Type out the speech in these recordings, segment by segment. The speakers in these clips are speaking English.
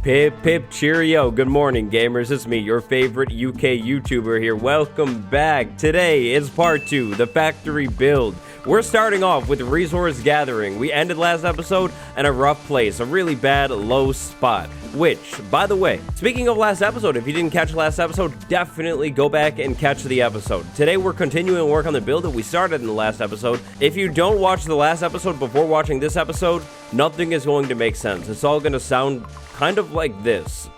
Pip cheerio, good morning gamers, it's me, your favorite UK YouTuber here. Welcome back. Today is part 2, the factory build. We're starting off with resource gathering. We ended last episode in a rough place, a really bad low spot. Which, by the way, speaking of last episode, if you didn't catch last episode, definitely go back and catch the episode. Today we're continuing to work on the build that we started in the last episode. If you don't watch the last episode before watching this episode, nothing is going to make sense. It's all going to sound kind of like this.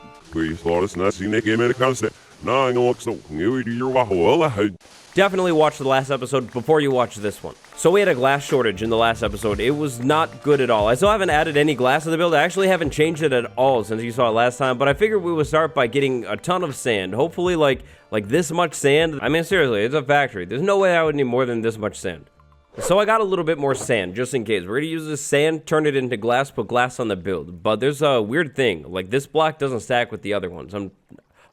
Definitely watch the last episode before you watch this one. So we had a glass shortage in the last episode. It was not good at all. I still haven't added any glass to the build. I actually haven't changed it at all since you saw it last time, but I figured we would start by getting a ton of sand. Hopefully like this much sand. I mean, seriously, it's a factory. There's no way I would need more than this much sand. So I got a little bit more sand, just in case. We're going to use this sand, turn it into glass, put glass on the build. But there's a weird thing. Like, this block doesn't stack with the other ones.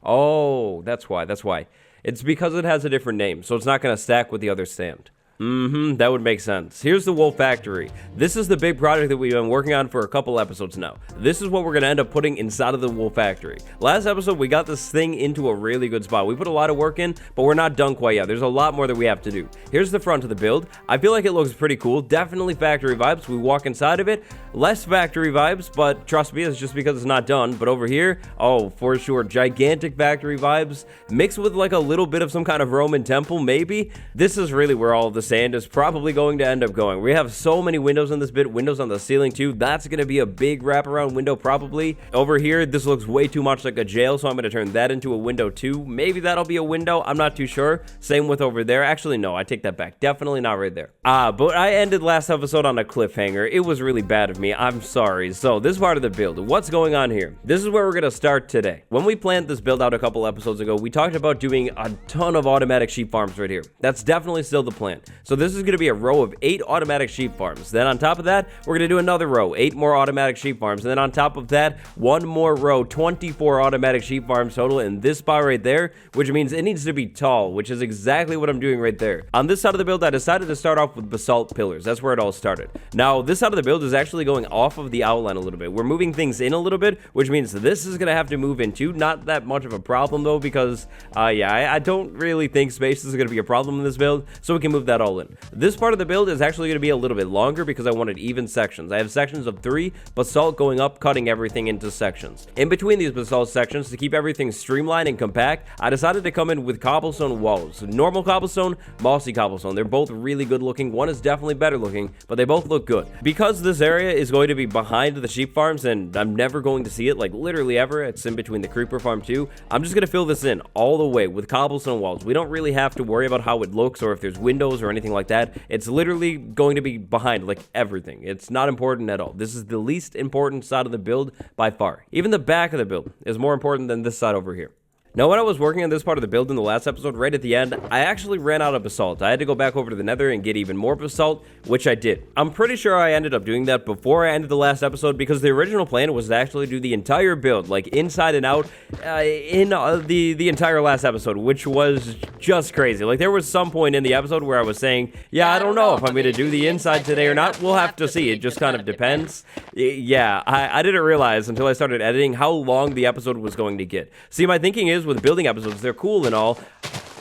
Oh, that's why. It's because it has a different name, so it's not going to stack with the other sand. That would make sense. Here's the wool factory. This is the big project that we've been working on for a couple episodes now. This is what we're going to end up putting inside of the wool factory. Last episode, we got this thing into a really good spot. We put a lot of work in, but we're not done quite yet. There's a lot more that we have to do. Here's the front of the build. I feel like it looks pretty cool. Definitely factory vibes. We walk inside of it. Less factory vibes, but trust me, it's just because it's not done. But over here, oh, for sure, gigantic factory vibes mixed with like a little bit of some kind of Roman temple, maybe. This is really where all of the sand is probably going to end up going. We have so many windows in this bit, windows on the ceiling too. That's going to be a big wraparound window probably. Over here, this looks way too much like a jail, so I'm going to turn that into a window too. Maybe that'll be a window. I'm not too sure. Same with over there. Actually, no, I take that back. Definitely not right there. But I ended last episode on a cliffhanger. It was really bad of me. I'm sorry. So this part of the build, what's going on here? This is where we're going to start today. When we planned this build out a couple episodes ago, we talked about doing a ton of automatic sheep farms right here. That's definitely still the plan. So this is going to be a row of 8 automatic sheep farms. Then on top of that, we're going to do another row, 8 more automatic sheep farms. And then on top of that, one more row, 24 automatic sheep farms total in this spot right there, which means it needs to be tall, which is exactly what I'm doing right there. On this side of the build, I decided to start off with basalt pillars. That's where it all started. Now, this side of the build is actually going off of the outline a little bit. We're moving things in a little bit, which means this is going to have to move in too. Not that much of a problem though, because I don't really think space is going to be a problem in this build, so we can move that all in. This part of the build is actually going to be a little bit longer because I wanted even sections. I have sections of 3 basalt going up, cutting everything into sections. In between these basalt sections, to keep everything streamlined and compact, I decided to come in with cobblestone walls. Normal cobblestone, mossy cobblestone. They're both really good looking. One is definitely better looking, but they both look good. Because this area is going to be behind the sheep farms and I'm never going to see it, like literally ever, it's in between the creeper farm too, I'm just going to fill this in all the way with cobblestone walls. We don't really have to worry about how it looks or if there's windows or anything like that. It's literally going to be behind like everything. It's not important at all. This is the least important side of the build by far. Even the back of the build is more important than this side over here. Now, when I was working on this part of the build in the last episode, right at the end, I actually ran out of basalt. I had to go back over to the nether and get even more basalt, which I did. I'm pretty sure I ended up doing that before I ended the last episode because the original plan was to actually do the entire build, like inside and out, in the entire last episode, which was just crazy. Like, there was some point in the episode where I was saying, yeah, I don't know if I'm going to do the inside today or not. We'll have to see. It just kind of depends. Yeah, I didn't realize until I started editing how long the episode was going to get. See, my thinking is, with building episodes, they're cool and all,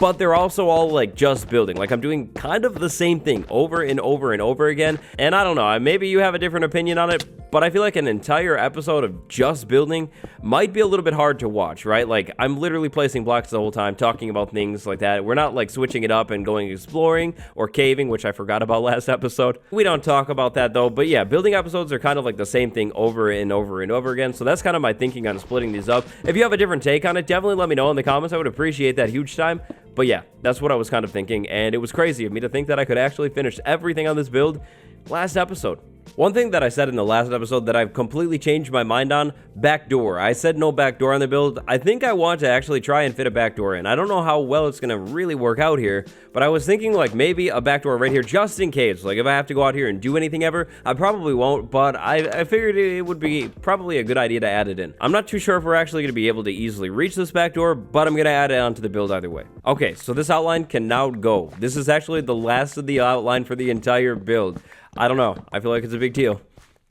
but they're also all like just building. Like, I'm doing kind of the same thing over and over and over again. And I don't know, maybe you have a different opinion on it, but I feel like an entire episode of just building might be a little bit hard to watch, right? Like, I'm literally placing blocks the whole time, talking about things like that. We're not like switching it up and going exploring or caving, which I forgot about last episode. We don't talk about that though, but yeah, building episodes are kind of like the same thing over and over and over again. So that's kind of my thinking on splitting these up. If you have a different take on it, definitely let me know in the comments. I would appreciate that huge time. But yeah, that's what I was kind of thinking, and it was crazy of me to think that I could actually finish everything on this build last episode. One thing that I said in the last episode that I've completely changed my mind on, backdoor. I said no backdoor on the build. I think I want to actually try and fit a backdoor in. I don't know how well it's going to really work out here, but I was thinking like maybe a backdoor right here just in case. Like if I have to go out here and do anything ever, I probably won't, but I figured it would be probably a good idea to add it in. I'm not too sure if we're actually going to be able to easily reach this backdoor, but I'm going to add it onto the build either way. Okay, so this outline can now go. This is actually the last of the outline for the entire build. I don't know. I feel like it's a big deal.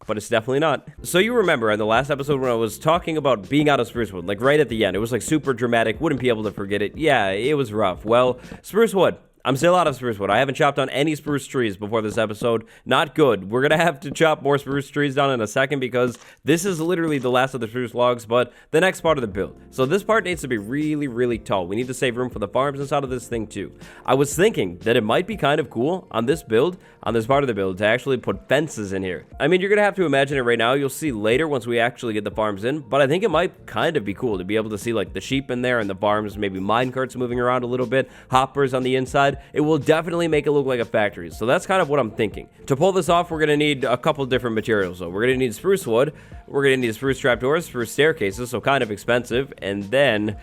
but it's definitely not. So you remember in the last episode when I was talking about being out of spruce wood, like right at the end, it was like super dramatic, wouldn't be able to forget it. Yeah, it was rough. Well, spruce wood. I'm still out of spruce wood. I haven't chopped down any spruce trees before this episode. Not good. We're going to have to chop more spruce trees down in a second because this is literally the last of the spruce logs, but the next part of the build. So this part needs to be really, really tall. We need to save room for the farms inside of this thing too. I was thinking that it might be kind of cool on this build, on this part of the build, to actually put fences in here. I mean, you're going to have to imagine it right now. You'll see later once we actually get the farms in, but I think it might kind of be cool to be able to see like the sheep in there and the farms, maybe mine carts moving around a little bit, hoppers on the inside. It will definitely make it look like a factory. So that's kind of what I'm thinking. To pull this off, we're going to need a couple different materials. So we're going to need spruce wood. We're going to need spruce trapdoors, spruce staircases, so kind of expensive. And then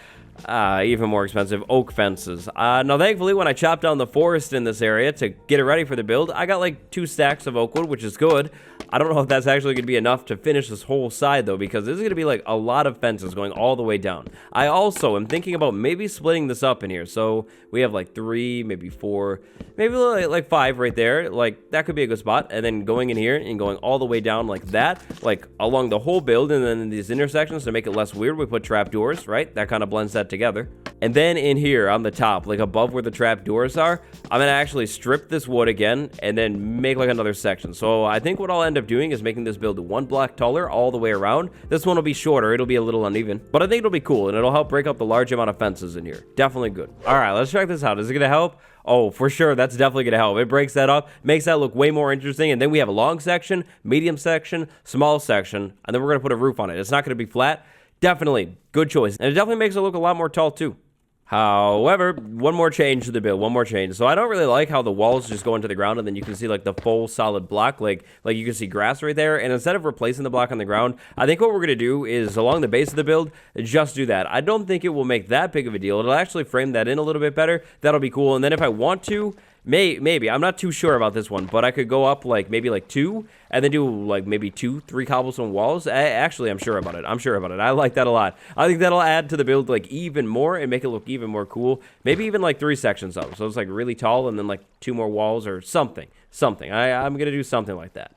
even more expensive, oak fences. Now, thankfully, when I chopped down the forest in this area to get it ready for the build, I got like 2 stacks of oak wood, which is good. I don't know if that's actually going to be enough to finish this whole side, though, because this is going to be like a lot of fences going all the way down. I also am thinking about maybe splitting this up in here. So we have like 3, maybe 4, maybe like 5 right there. Like, that could be a good spot. And then going in here and going all the way down like that, like along the whole build. And then in these intersections, to make it less weird, we put trapdoors, right? That kind of blends that together. And then in here on the top, like above where the trapdoors are, I'm going to actually strip this wood again and then make like another section. So I think what I'll end up doing is making this build 1 block taller all the way around. This one will be shorter. It'll be a little uneven, but I think it'll be cool and it'll help break up the large amount of fences in here. Definitely good. All right, let's check this out. Is it going to help? Oh, for sure. That's definitely going to help. It breaks that up, makes that look way more interesting. And then we have a long section, medium section, small section, and then we're going to put a roof on it. It's not going to be flat. Definitely good choice. And it definitely makes it look a lot more tall too. However, one more change to the build, one more change. So I don't really like how the walls just go into the ground and then you can see like the full solid block, like you can see grass right there. And instead of replacing the block on the ground, I think what we're going to do is along the base of the build, just do that. I don't think it will make that big of a deal. It'll actually frame that in a little bit better. That'll be cool. And then if I want to, maybe I'm not too sure about this one, but I could go up like maybe like 2 and then do like maybe 2, 3 cobblestone walls. Actually, I'm sure about it. I like that a lot. I think that'll add to the build like even more and make it look even more cool. Maybe even like 3 sections up. So it's like really tall and then like 2 more walls or something. I'm going to do something like that.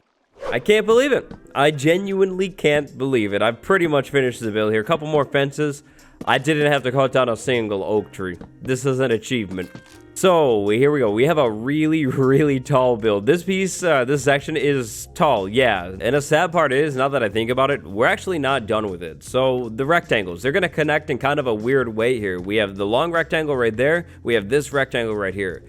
I can't believe it. I genuinely can't believe it. I've pretty much finished the build here. A couple more fences. I didn't have to cut down a single oak tree. This is an achievement. So, here we go. We have a really, really tall build. This piece, this section is tall, yeah. And a sad part is, now that I think about it, we're actually not done with it. So, the rectangles, they're going to connect in kind of a weird way here. We have the long rectangle right there. We have this rectangle right here.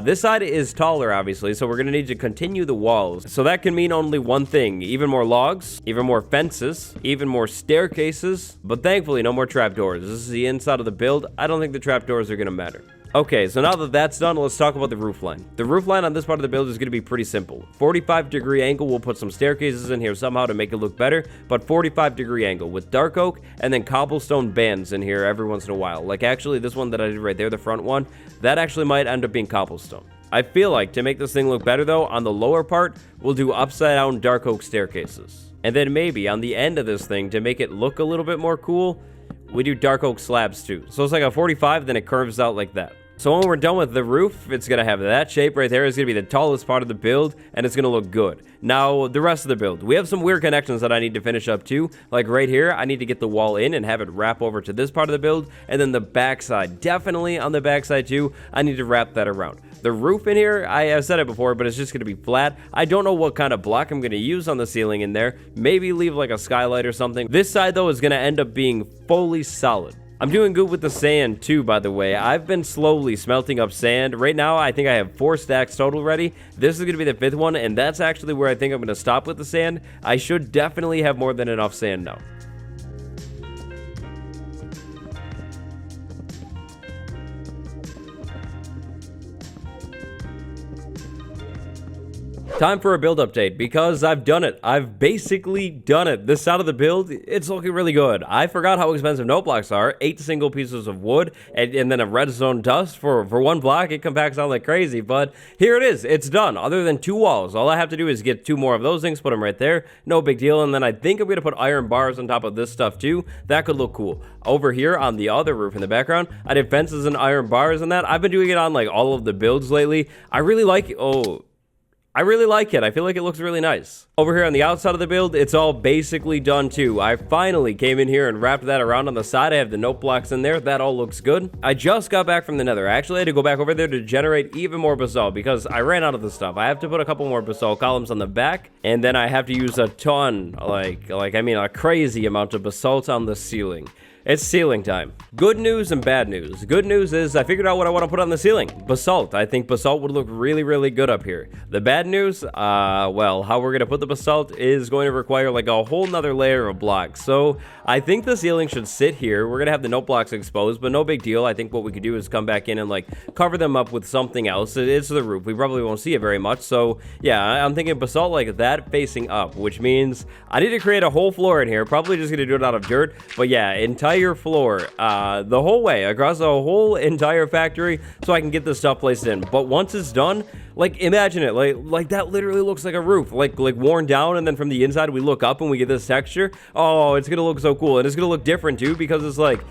This side is taller, obviously, so we're going to need to continue the walls. So, that can mean only one thing. Even more logs, even more fences, even more staircases. But thankfully, no more trapdoors. This is the inside of the build. I don't think the trapdoors are going to matter. Okay, so now that that's done, let's talk about the roof line. The roof line on this part of the build is going to be pretty simple. 45-degree angle, we'll put some staircases in here somehow to make it look better, but 45-degree angle with dark oak and then cobblestone bands in here every once in a while. Like actually this one that I did right there, the front one, that actually might end up being cobblestone. I feel like to make this thing look better though, on the lower part, we'll do upside down dark oak staircases. And then maybe on the end of this thing, to make it look a little bit more cool, we do dark oak slabs too. So it's like a 45, then it curves out like that. So when we're done with the roof, it's going to have that shape right there. It's going to be the tallest part of the build, and it's going to look good. Now, the rest of the build. We have some weird connections that I need to finish up too. Like right here, I need to get the wall in and have it wrap over to this part of the build. And then the backside, definitely on the backside too, I need to wrap that around. The roof in here, I have said it before, but it's just going to be flat. I don't know what kind of block I'm going to use on the ceiling in there. Maybe leave like a skylight or something. This side though is going to end up being fully solid. I'm doing good with the sand too, by the way. I've been slowly smelting up sand. Right now, I think I have 4 stacks total ready. This is going to be the 5th one, and that's actually where I think I'm going to stop with the sand. I should definitely have more than enough sand now. Time for a build update, because I've done it. I've basically done it. This side of the build, it's looking really good. I forgot how expensive note blocks are. 8 single pieces of wood, and then a redstone dust for 1 block. It compacts out like crazy, but here it is. It's done. Other than 2 walls, all I have to do is get 2 more of those things, put them right there. No big deal, and then I think I'm going to put iron bars on top of this stuff too. That could look cool. Over here on the other roof in the background, I did fences and iron bars and that. I've been doing it on like all of the builds lately. I really like it. I really like it. I feel like it looks really nice. Over here on the outside of the build, it's all basically done too. I finally came in here and wrapped that around on the side. I have the note blocks in there. That all looks good. I just got back from the nether. I actually had to go back over there to generate even more basalt because I ran out of the stuff. I have to put a couple more basalt columns on the back, and then I have to use a ton, I mean a crazy amount of basalt on the ceiling. It's ceiling time. Good news and bad news. Good news is I figured out what I want to put on the ceiling. Basalt. I think basalt would look really, really good up here. The bad news, well, how we're going to put the basalt is going to require like a whole nother layer of blocks. So I think the ceiling should sit here. We're going to have the note blocks exposed, but no big deal. I think what we could do is come back in and like cover them up with something else. It's the roof. We probably won't see it very much. So yeah, I'm thinking basalt like that facing up, which means I need to create a whole floor in here. Probably just going to do it out of dirt. But yeah, entire floor the whole way across the whole entire factory so I can get this stuff placed in. But once it's done, like imagine it, like that literally looks like a roof, like worn down, and then from the inside we look up and we get this texture. Oh, it's gonna look so cool, and it's gonna look different too because it's like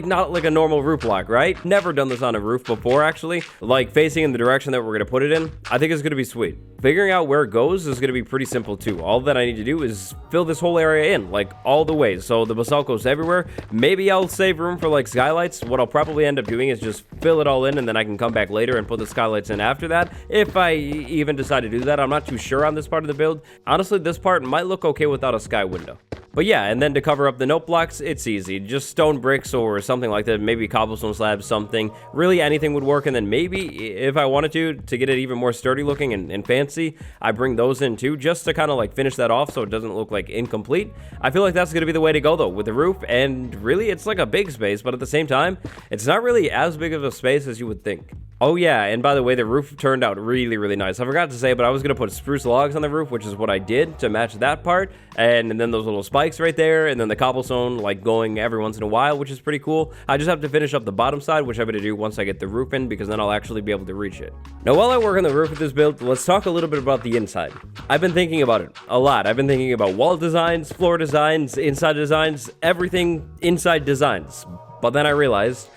not like a normal roof block, right? Never done this on a roof before, actually. Like facing in the direction that we're gonna put it in, I think it's gonna be sweet. Figuring out where it goes is gonna be pretty simple too. All that I need to do is fill this whole area in, like all the way, so the basalt goes everywhere. Maybe I'll save room for like skylights. What I'll probably end up doing is just fill it all in, and then I can come back later and put the skylights in after that, if I even decide to do that. I'm not too sure on this part of the build. Honestly, this part might look okay without a sky window. But yeah, and then to cover up the note blocks, it's easy. Just stone bricks or something like that. Maybe cobblestone slabs, something. Really anything would work. And then maybe, if I wanted to get it even more sturdy looking and fancy, I bring those in too, just to kind of like finish that off so it doesn't look like incomplete. I feel like that's going to be the way to go though, with the roof. And really, it's like a big space, but at the same time, it's not really as big of a space as you would think. Oh yeah, and by the way, the roof turned out really, really nice. I forgot to say, but I was going to put spruce logs on the roof, which is what I did to match that part. And then those little spikes right there, and then the cobblestone like going every once in a while, which is pretty cool. I just have to finish up the bottom side, which I'm going to do once I get the roof in, because then I'll actually be able to reach it. Now, while I work on the roof of this build, let's talk a little bit about the inside. I've been thinking about it a lot. I've been thinking about wall designs, floor designs, inside designs, everything inside designs. But then I realized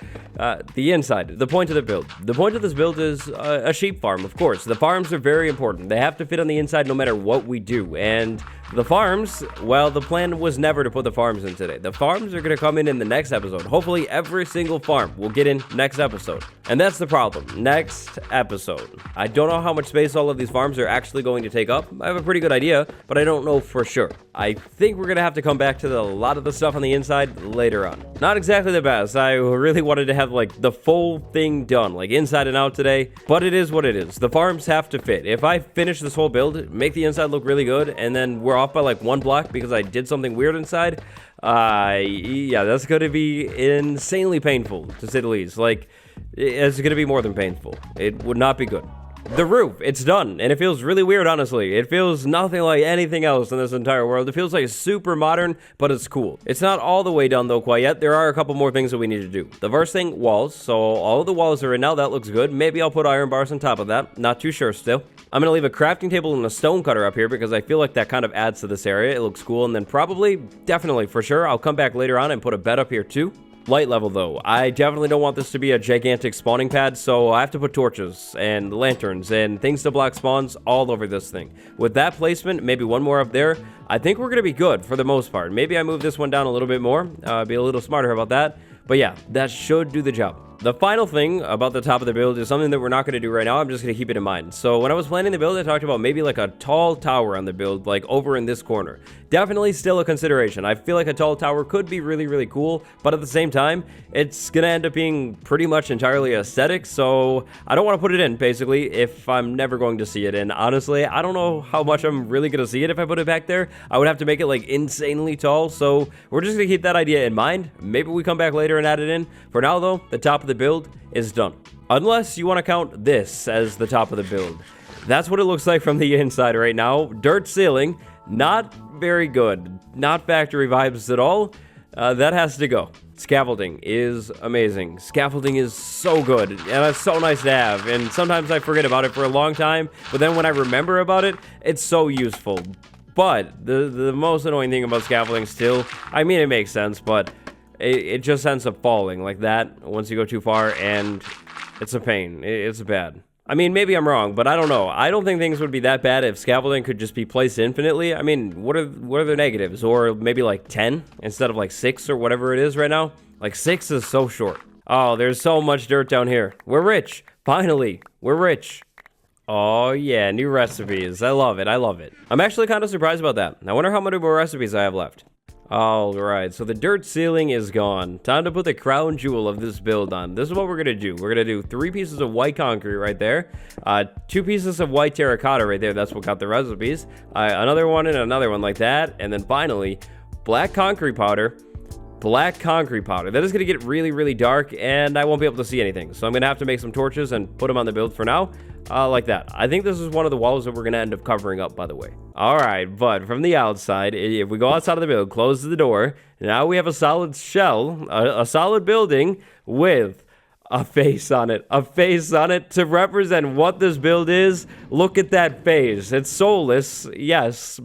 the inside, the point of the build. The point of this build is a sheep farm, of course. The farms are very important. They have to fit on the inside no matter what we do. And the farms, well, the plan was never to put the farms in today. The farms are going to come in the next episode. Hopefully, every single farm will get in next episode. And that's the problem. Next episode. I don't know how much space all of these farms are actually going to take up. I have a pretty good idea, but I don't know for sure. I think we're going to have to come back to a lot of the stuff on the inside later on. Not exactly the best. I really wanted to have like the full thing done, like inside and out today, but it is what it is. The farms have to fit. If I finish this whole build, make the inside look really good, and then we're off by like one block because I did something weird inside, yeah, that's going to be insanely painful, to say the least. Like, it's going to be more than painful. It would not be good. The roof, it's done, and it feels really weird, honestly. It feels nothing like anything else in this entire world. It feels like super modern, but it's cool. It's not all the way done, though, quite yet. There are a couple more things that we need to do. The first thing, walls. So all of the walls are in now. That looks good. Maybe I'll put iron bars on top of that. Not too sure still. I'm going to leave a crafting table and a stone cutter up here because I feel like that kind of adds to this area. It looks cool, and then probably, definitely, for sure, I'll come back later on and put a bed up here, too. Light level though, I definitely don't want this to be a gigantic spawning pad, so I have to put torches and lanterns and things to block spawns all over this thing. With that placement, maybe one more up there, I think we're gonna be good for the most part. Maybe I move this one down a little bit more, be a little smarter about that, but yeah, that should do the job. The final thing about the top of the build is something that we're not going to do right now. I'm just going to keep it in mind. So when I was planning the build, I talked about maybe like a tall tower on the build, like over in this corner. Definitely still a consideration. I feel like a tall tower could be really, really cool, but at the same time, it's going to end up being pretty much entirely aesthetic, so I don't want to put it in, basically, if I'm never going to see it. And honestly, I don't know how much I'm really going to see it if I put it back there. I would have to make it like insanely tall, so we're just going to keep that idea in mind. Maybe we come back later and add it in. For now, though, the top of the build is done. Unless you want to count this as the top of the build. That's what it looks like from the inside right now. Dirt ceiling, not very good. Not factory vibes at all. That has to go. Scaffolding is amazing. Scaffolding is so good, and it's so nice to have, and sometimes I forget about it for a long time, but then when I remember about it, it's so useful. But the most annoying thing about scaffolding still, I mean, it makes sense, but it just ends up falling like that once you go too far, and it's a pain. It's bad. I mean, maybe I'm wrong, but I don't know. I don't think things would be that bad if scaffolding could just be placed infinitely. I mean, what are the negatives? Or maybe like 10 instead of like 6 or whatever it is right now? Like 6 is so short. Oh, there's so much dirt down here. We're rich. Finally, we're rich. Oh yeah, new recipes. I love it. I love it. I'm actually kind of surprised about that. I wonder how many more recipes I have left. Alright, so the dirt ceiling is gone. Time to put the crown jewel of this build on. This is what we're gonna do. We're gonna do 3 pieces of white concrete right there. 2 pieces of white terracotta right there. That's what got the recipes. Another one and another one like that. And then finally, black concrete powder. Black concrete powder. That is going to get really, really dark, and I won't be able to see anything. So I'm going to have to make some torches and put them on the build for now, like that. I think this is one of the walls that we're going to end up covering up, by the way. All right, but from the outside, if we go outside of the build, close the door, now we have a solid shell, a solid building with a face on it. A face on it to represent what this build is. Look at that face. It's soulless, yes,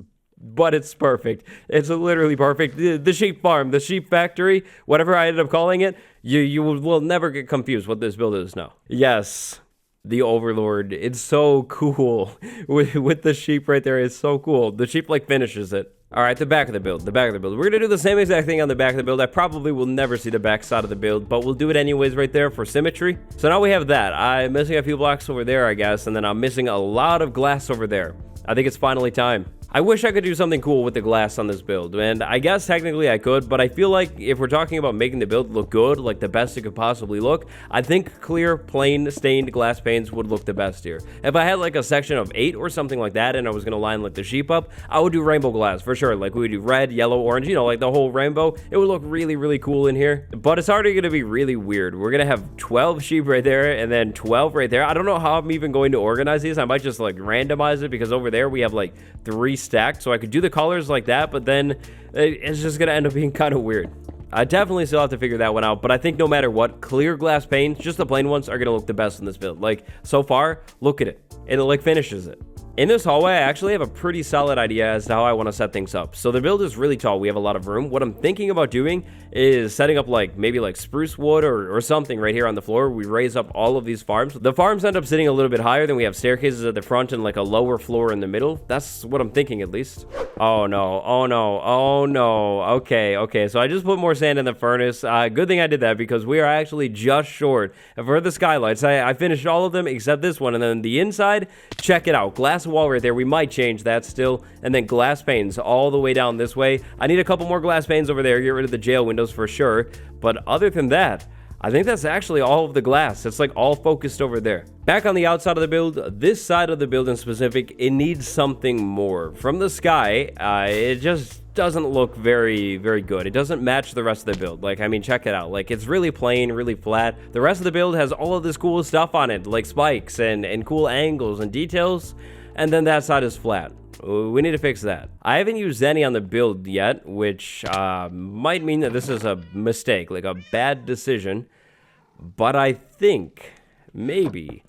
but it's perfect. It's literally perfect. The sheep farm, the sheep factory, whatever I ended up calling it, you will never get confused what this build is now. Yes, the Overlord. It's so cool. With the sheep right there, it's so cool. The sheep like finishes it. All right, the back of the build, We're gonna do the same exact thing on the back of the build. I probably will never see the back side of the build, but we'll do it anyways right there for symmetry. So now we have that. I'm missing a few blocks over there, I guess, and then I'm missing a lot of glass over there. I think it's finally time. I wish I could do something cool with the glass on this build, and I guess technically I could, but I feel like if we're talking about making the build look good, like the best it could possibly look, I think clear, plain, stained glass panes would look the best here. If I had like a section of 8 or something like that, and I was gonna line like the sheep up, I would do rainbow glass for sure. Like we would do red, yellow, orange, you know, like the whole rainbow. It would look really, really cool in here, but it's already gonna be really weird. We're gonna have 12 sheep right there, and then 12 right there. I don't know how I'm even going to organize these. I might just like randomize it, because over there we have like 3 stacked, so I could do the colors like that, but then it's just gonna end up being kind of weird. I definitely still have to figure that one out, but I think no matter what, clear glass panes, just the plain ones, are gonna look the best in this build. Like, so far, look at it. It like finishes it. In this hallway, I actually have a pretty solid idea as to how I want to set things up. So the build is really tall. We have a lot of room. What I'm thinking about doing is setting up like maybe like spruce wood or something right here on the floor. We raise up all of these farms. The farms end up sitting a little bit higher, than we have staircases at the front and like a lower floor in the middle. That's what I'm thinking, at least. Oh no, oh no, oh no. Okay, so I just put more sand in the furnace. Good thing I did that, because we are actually just short. For the skylights, I finished all of them except this one. And then the inside, check it out. Glass wall right there. We might change that still. And then glass panes all the way down this way. I need a couple more glass panes over there. Get rid of the jail windows for sure. But other than that, I think that's actually all of the glass. It's like all focused over there. Back on the outside of the build, this side of the build in specific, it needs something more. From the sky, it just doesn't look very, very good. It doesn't match the rest of the build. Like, I mean, check it out. Like, it's really plain, really flat. The rest of the build has all of this cool stuff on it, like spikes and cool angles and details. And then that side is flat. We need to fix that. I haven't used any on the build yet, which might mean that this is a mistake, like a bad decision. But I think maybe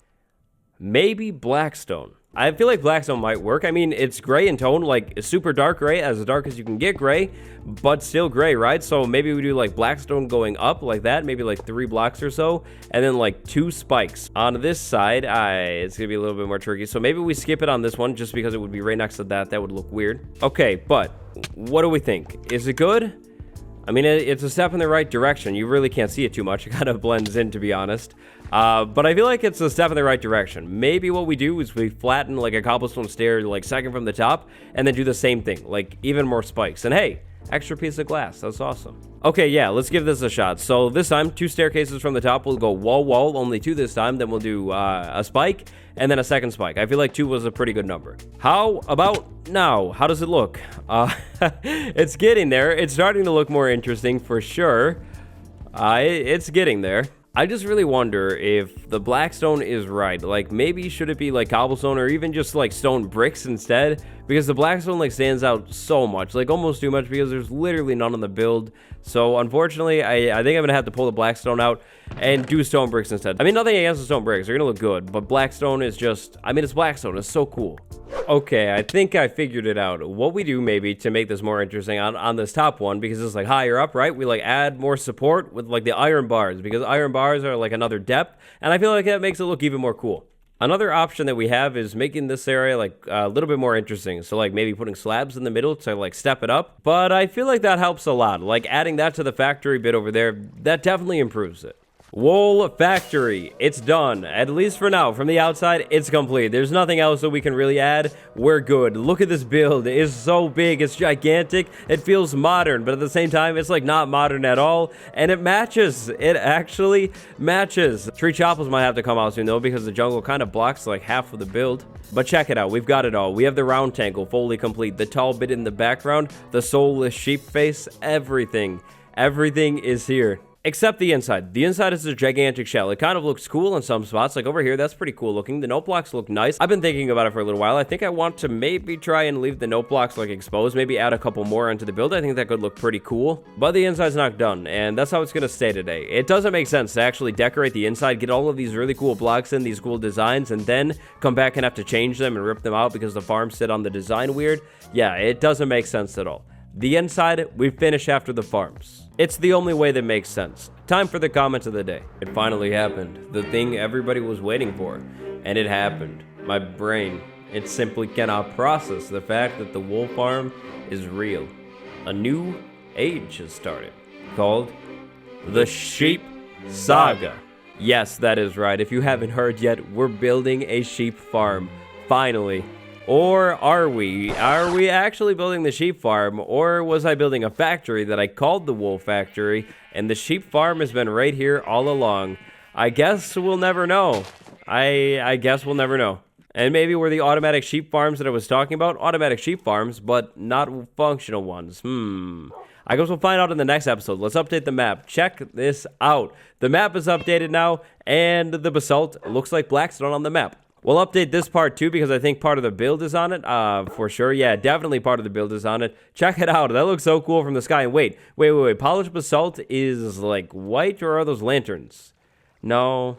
Blackstone. I feel like Blackstone might work. I mean, it's gray in tone, like super dark gray, as dark as you can get gray, but still gray, right? So maybe we do like Blackstone going up like that, maybe like 3 blocks or so, and then like 2 spikes. On this side, it's gonna be a little bit more tricky, so maybe we skip it on this one just because it would be right next to that. That would look weird. Okay, but what do we think? Is it good? I mean, it's a step in the right direction. You really can't see it too much. It kind of blends in, to be honest. But I feel like it's a step in the right direction. Maybe what we do is we flatten like a cobblestone stair, like second from the top, and then do the same thing, like even more spikes. And hey, extra piece of glass. That's awesome. Okay, yeah, let's give this a shot. So this time, 2 staircases from the top. We'll go wall, only 2 this time. Then we'll do a spike and then a second spike. I feel like 2 was a pretty good number. How about now? How does it look? It's getting there. It's starting to look more interesting for sure. It's getting there. I just really wonder if the Blackstone is right. Like, maybe should it be like cobblestone or even just like stone bricks instead? Because the Blackstone like stands out so much, like almost too much, because there's literally none on the build. So unfortunately, I think I'm gonna have to pull the Blackstone out and do stone bricks instead. I mean, nothing against the stone bricks, they're gonna look good, but Blackstone is just, I mean, it's Blackstone, it's so cool. Okay, I think I figured it out. What we do maybe to make this more interesting on this top one, because it's like higher up, right? We like add more support with like the iron bars, because iron bars are like another depth, and I feel like that makes it look even more cool. Another option that we have is making this area like a little bit more interesting. So like maybe putting slabs in the middle to like step it up. But I feel like that helps a lot. Like adding that to the factory bit over there, that definitely improves it. Wool factory, it's done. At least for now. From the outside, it's complete. There's nothing else that we can really add. We're good. Look at this build. It's so big. It's gigantic. It feels modern, but at the same time, it's like not modern at all. And it matches. It actually matches. Tree choppers might have to come out soon though, because the jungle kind of blocks like half of the build. But check it out. We've got it all. We have the round tangle fully complete. The tall bit in the background. The soulless sheep face. Everything. Everything is here. Except the inside. The inside is a gigantic shell. It kind of looks cool in some spots. Like over here, that's pretty cool looking. The note blocks look nice. I've been thinking about it for a little while. I think I want to maybe try and leave the note blocks like exposed. Maybe add a couple more into the build. I think that could look pretty cool. But the inside's not done. And that's how it's going to stay today. It doesn't make sense to actually decorate the inside, get all of these really cool blocks in, these cool designs, and then come back and have to change them and rip them out because the farms sit on the design weird. Yeah, it doesn't make sense at all. The inside, we finish after the farms. It's the only way that makes sense. Time for the comment of the day. It finally happened. The thing everybody was waiting for. And it happened. My brain, it simply cannot process the fact that the wool farm is real. A new age has started. Called the Sheep Saga. Yes, that is right. If you haven't heard yet, we're building a sheep farm. Finally. Or are we? Are we actually building the sheep farm? Or was I building a factory that I called the wool factory, and the sheep farm has been right here all along? I guess we'll never know. I guess we'll never know. And maybe we're the automatic sheep farms that I was talking about. Automatic sheep farms, but not functional ones. I guess we'll find out in the next episode. Let's update the map. Check this out. The map is updated now, and the basalt looks like blackstone on the map. We'll update this part too because I think part of the build is on it, for sure. Yeah, definitely part of the build is on it. Check it out. That looks so cool from the sky. And wait. Polished basalt is like white, or are those lanterns? No,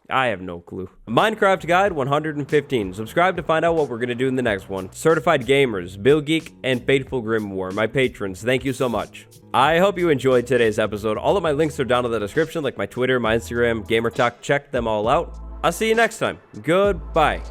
I have no clue. Minecraft Guide 115. Subscribe to find out what we're going to do in the next one. Certified Gamers, Bill Geek, and Fateful Grim War, my patrons. Thank you so much. I hope you enjoyed today's episode. All of my links are down in the description, like my Twitter, my Instagram, Gamer Talk. Check them all out. I'll see you next time. Goodbye.